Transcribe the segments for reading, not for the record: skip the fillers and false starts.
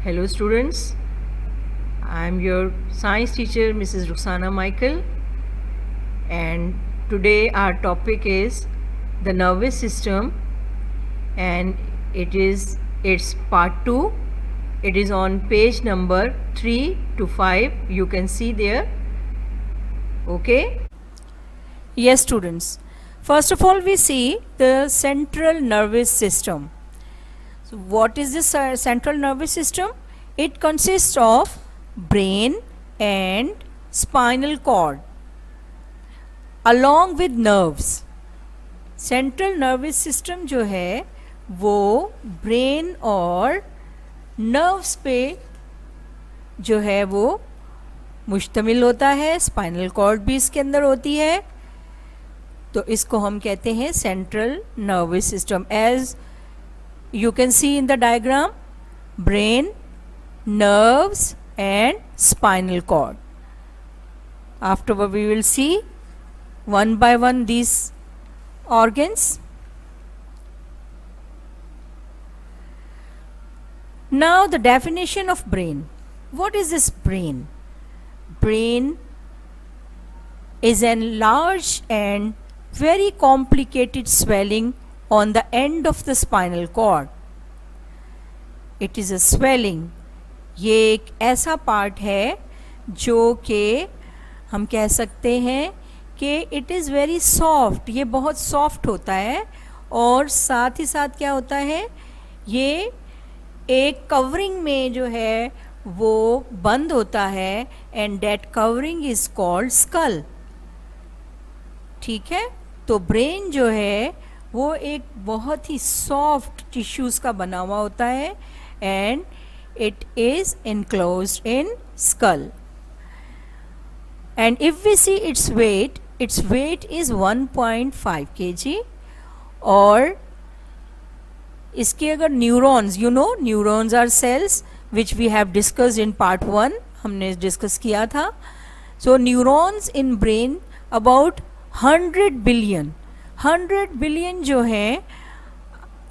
Hello students, I am your science teacher Mrs. Ruxana Michael, and today our topic is the nervous system, and it's part 2. It is on page number 3 to 5. You can see there. Okay? Yes, students. First of all, we see the central nervous system. So, what is this central nervous system? It consists of brain and spinal cord along with nerves. Central nervous system जो है वो brain और nerves पे जो है वो मुश्तमिल होता है. स्पाइनल कॉर्ड भी इसके अंदर होती है, तो इसको हम कहते हैं central nervous system. As you can see in the diagram, brain, nerves and spinal cord. Afterward we will see one by one these organs. Now the definition of brain. What is this brain? Brain is a large and very complicated swelling on the end of the spinal cord. It is a swelling. ये एक ऐसा part है जो कि हम कह सकते हैं कि इट इज़ वेरी सॉफ्ट. ये बहुत सॉफ्ट होता है और साथ ही साथ क्या होता है, ये एक कवरिंग में जो है वो बंद होता है, and that covering is called skull. ठीक है, तो ब्रेन जो है वो एक बहुत ही सॉफ्ट टिश्यूज़ का बना हुआ होता है, and it is enclosed in skull. And if we see its weight is 1.5 kg. और इसके अगर neurons, neurons are cells which we have discussed in part 1, हमने डिस्कस किया था. So neurons in brain about 100 billion जो हैं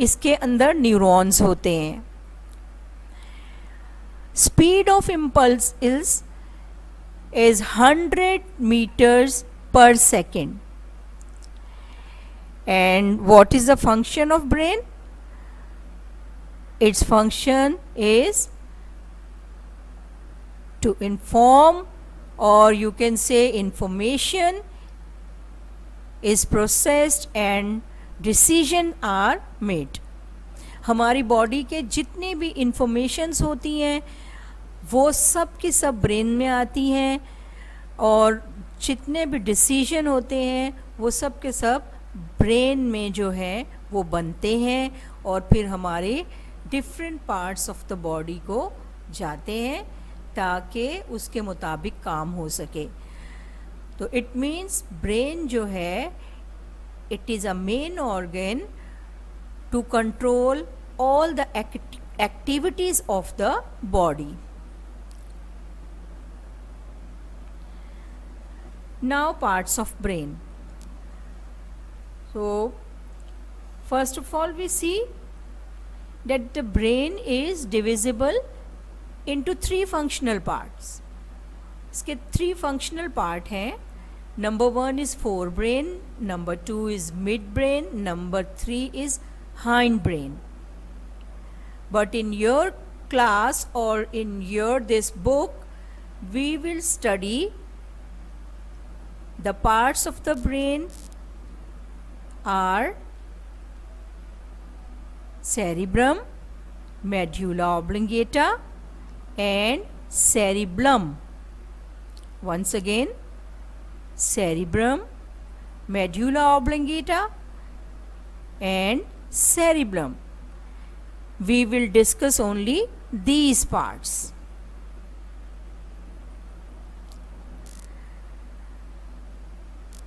इसके अंदर न्यूरॉन्स होते हैं. Speed of impulse is 100 meters per second. And what is the function of brain? Its function is to inform, or you can say information is processed and decision are made. हमारी body के जितनी भी informations होती हैं वो सब की सब ब्रेन में आती हैं, और जितने भी डिसीजन होते हैं वो सब के सब ब्रेन में जो है वो बनते हैं, और फिर हमारे different parts of the body को जाते हैं ताकि उसके मुताबिक काम हो सके. तो इट मीन्स ब्रेन जो है it is a main organ to control all the activities of the body. Now parts of brain. So first of all we see that the brain is divisible into 3 functional parts. इसके 3 functional part हैं. Number 1 is forebrain, number 2 is midbrain, number 3 is hindbrain. But in your class or in your this book, we will study the parts of the brain are cerebrum, medulla oblongata and cerebellum. Once again, cerebrum, medulla oblongata and cerebellum. We will discuss only these parts.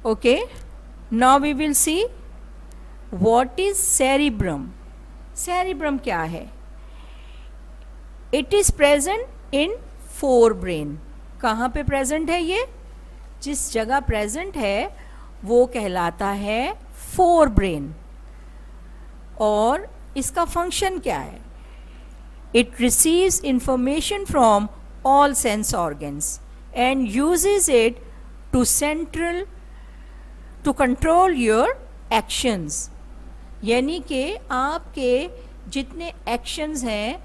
Okay, now we will see what is cerebrum. Cerebrum क्या है? It is present in forebrain. कहाँ पे present है ये? जिस जगह present है वो कहलाता है forebrain. और इसका फंक्शन क्या है? It receives information from all sense organs and uses it to control your actions. यानी कि आपके जितने एक्शंस हैं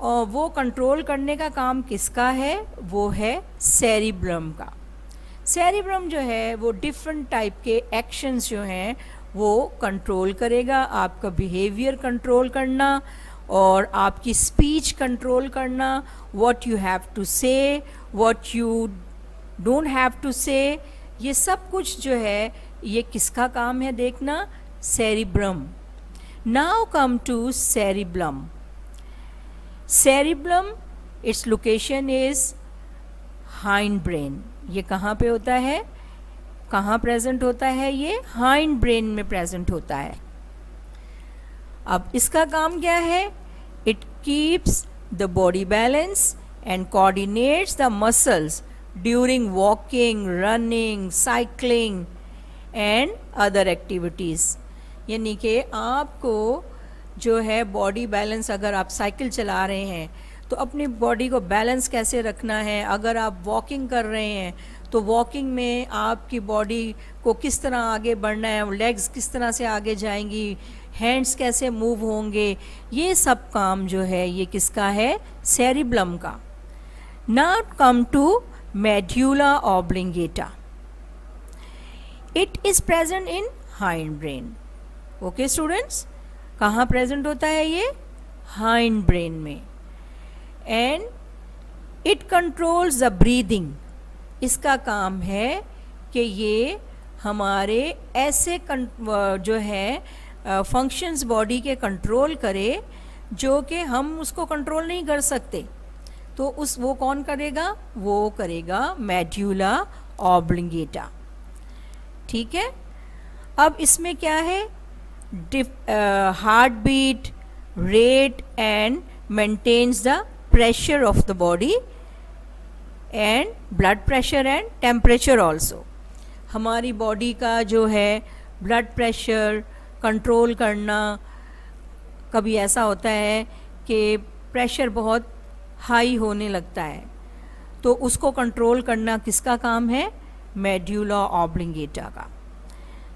और वो कंट्रोल करने का काम किसका है, वो है सेरिब्रम का. सेरिब्रम जो है वो डिफरेंट टाइप के एक्शंस जो हैं वो कंट्रोल करेगा. आपका बिहेवियर कंट्रोल करना और आपकी स्पीच कंट्रोल करना, what you have to say, what you don't have to say, ये सब कुछ जो है ये किसका काम है देखना, cerebrum. Now come to cerebellum. Cerebellum, its location is behind brain. ये कहाँ पे होता है, कहाँ प्रेजेंट होता है, ये हाइंड ब्रेन में प्रेजेंट होता है. अब इसका काम क्या है, it keeps the body balance and coordinates the muscles during walking, running, cycling and other activities. यानी कि आपको जो है बॉडी बैलेंस, अगर आप साइकिल चला रहे हैं तो अपनी बॉडी को बैलेंस कैसे रखना है, अगर आप वॉकिंग कर रहे हैं तो वॉकिंग में आपकी बॉडी को किस तरह आगे बढ़ना है, लेग्स किस तरह से आगे जाएंगी, हैंड्स कैसे मूव होंगे, ये सब काम जो है ये किसका है, सेरिब्लम का. Now come to medulla oblongata. It is present in hind brain. Okay students, कहाँ प्रेजेंट होता है ये, हाइंड ब्रेन में. And it controls the breathing. इसका काम है कि ये हमारे ऐसे जो है फंक्शंस बॉडी के कंट्रोल करे जो कि हम उसको कंट्रोल नहीं कर सकते. तो वो कौन करेगा, वो करेगा मेड्यूला ऑब्लिंगेटा. ठीक है. अब इसमें क्या है, heart beat rate and maintains the pressure of the body and blood pressure and temperature also. हमारी बॉडी का जो है ब्लड प्रेशर कंट्रोल करना, कभी ऐसा होता है कि प्रेशर बहुत हाई होने लगता है तो उसको कंट्रोल करना किसका काम है, मेड्यूला ऑब्लिंगेटा का.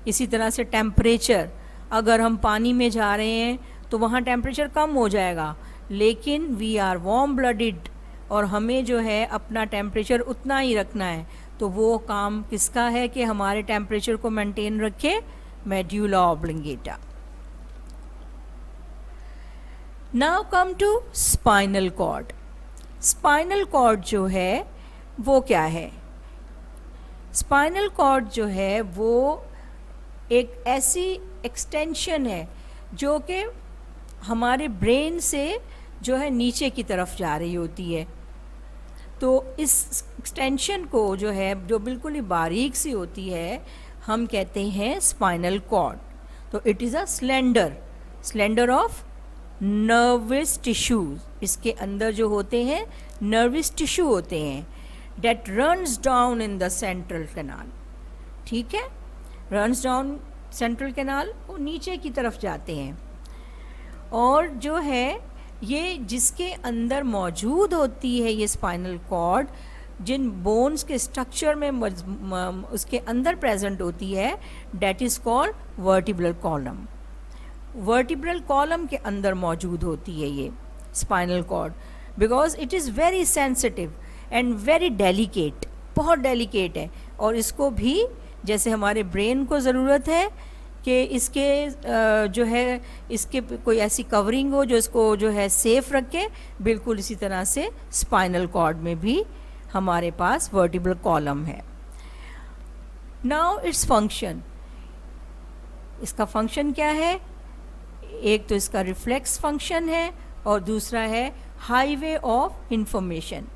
इसी तरह से टेम्परेचर, अगर हम पानी में जा रहे हैं तो वहाँ टेम्परेचर कम हो जाएगा, लेकिन वी आर वार्म ब्लडेड और हमें जो है अपना टेम्परेचर उतना ही रखना है, तो वो काम किसका है कि हमारे टेम्परेचर को मेंटेन रखे, medulla oblongata. Now come to spinal cord. Spinal cord जो है वो क्या है, स्पाइनल कॉर्ड जो है वो एक ऐसी एक्सटेंशन है जो कि हमारे ब्रेन से जो है नीचे की तरफ जा रही होती है. तो इस एक्सटेंशन को जो है, जो बिल्कुल ही बारीक सी होती है, हम कहते हैं स्पाइनल कॉर्ड. तो it is a slender of nervous tissues. इसके अंदर जो होते हैं नर्वस टिश्यू होते हैं, that runs down in the central canal. ठीक है, रन्स डाउन सेंट्रल कैनाल, वो नीचे की तरफ जाते हैं. और जो है ये जिसके अंदर मौजूद होती है ये स्पाइनल कॉर्ड, जिन बोन्स के स्ट्रक्चर में उसके अंदर प्रेजेंट होती है, that is called vertebral column. Vertebral column के अंदर मौजूद होती है ये spinal cord, because it is very sensitive and very delicate. बहुत डेलिकेट है और इसको भी जैसे हमारे ब्रेन को ज़रूरत है कि इसके जो है इसके कोई ऐसी कवरिंग हो जो इसको जो है सेफ रखे, बिल्कुल इसी तरह से स्पाइनल कॉर्ड में भी हमारे पास वर्टिब्रल कॉलम है. Now its function. इसका फंक्शन क्या है, एक तो इसका रिफ्लेक्स फंक्शन है और दूसरा है highway of information.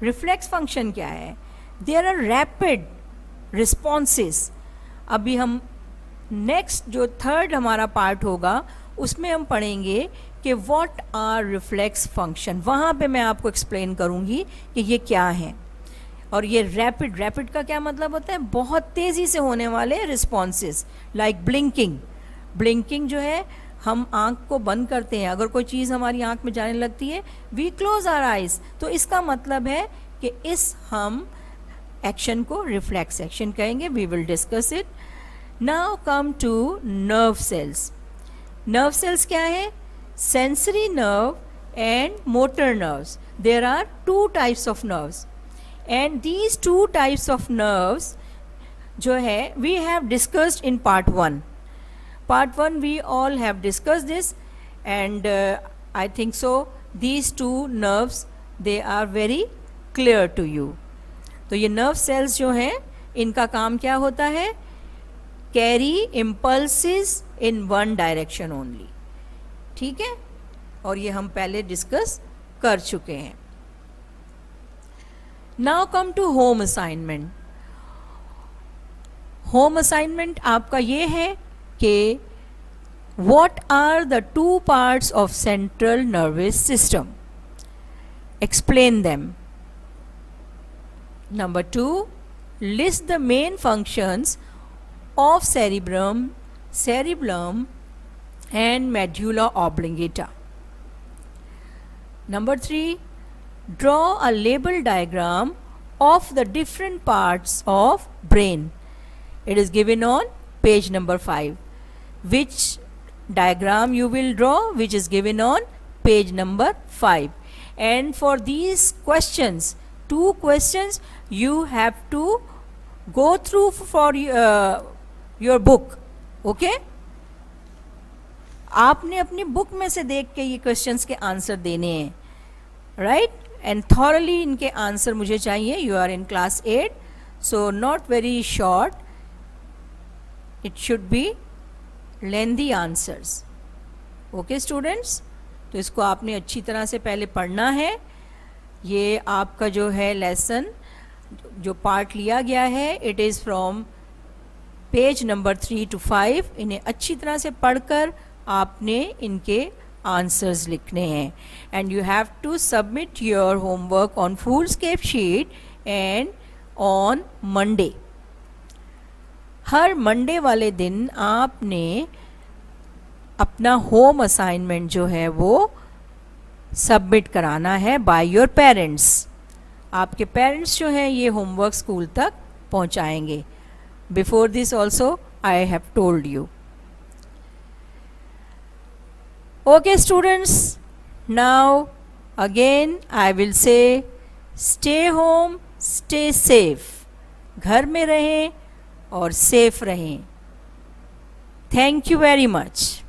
Reflex function क्या है, देयर आर रैपिड रिस्पॉन्सेस. अभी हम नेक्स्ट जो थर्ड हमारा पार्ट होगा उसमें हम पढ़ेंगे कि व्हाट आर रिफ्लेक्स फंक्शन. वहाँ पे मैं आपको एक्सप्लेन करूँगी कि ये क्या है. और ये रैपिड का क्या मतलब होता है, बहुत तेज़ी से होने वाले रिस्पॉन्सेस, लाइक ब्लिंकिंग जो है हम आँख को बंद करते हैं, अगर कोई चीज़ हमारी आँख में जाने लगती है, वी क्लोज आवर आइज, तो इसका मतलब है कि इस हम एक्शन को रिफ्लेक्स एक्शन कहेंगे. We will discuss it. Now come to nerve cells. Nerve cells क्या है? Sensory nerve and motor nerves. There are two types of nerves and these two types of nerves जो है we have discussed in part 1. Part 1 we all have discussed this, and I think so these two nerves they are very clear to you. तो ये nerve cells जो हैं इनका काम क्या होता है? Carry impulses in one direction only. ठीक है, और ये हम पहले डिस्कस कर चुके हैं. Now come to home assignment. Home assignment आपका ये है कि what are the two parts of central nervous system? Explain them. Number 2, list the main functions of cerebrum and medulla oblongata. Number 3, draw a label diagram of the different parts of brain. It is given on page number 5. Which diagram you will draw, which is given on page number 5. And for these questions, 2 questions you have to go through for your book. Okay? आपने अपनी book में से देख के ये questions के answer देने हैं, राइट? एंड थॉरली इनके आंसर मुझे चाहिए. You are in class 8, so not very short, it should be lengthy answers. Okay students, तो इसको आपने अच्छी तरह से पहले पढ़ना है. ये आपका जो है लेसन जो पार्ट लिया गया है, it is from page number 3 to 5. इन्हें अच्छी तरह से पढ़कर आपने इनके आंसर्स लिखने हैं. And you have to submit your homework on foolscap sheet and on Monday. हर मंडे वाले दिन आपने अपना होम असाइनमेंट जो है वो सबमिट कराना है बाय योर पेरेंट्स. आपके पेरेंट्स जो हैं ये होमवर्क स्कूल तक पहुंचाएंगे. Before this also I have told you. Okay students, now again I will say stay home, stay safe. घर में रहें और सेफ रहें. Thank you very much.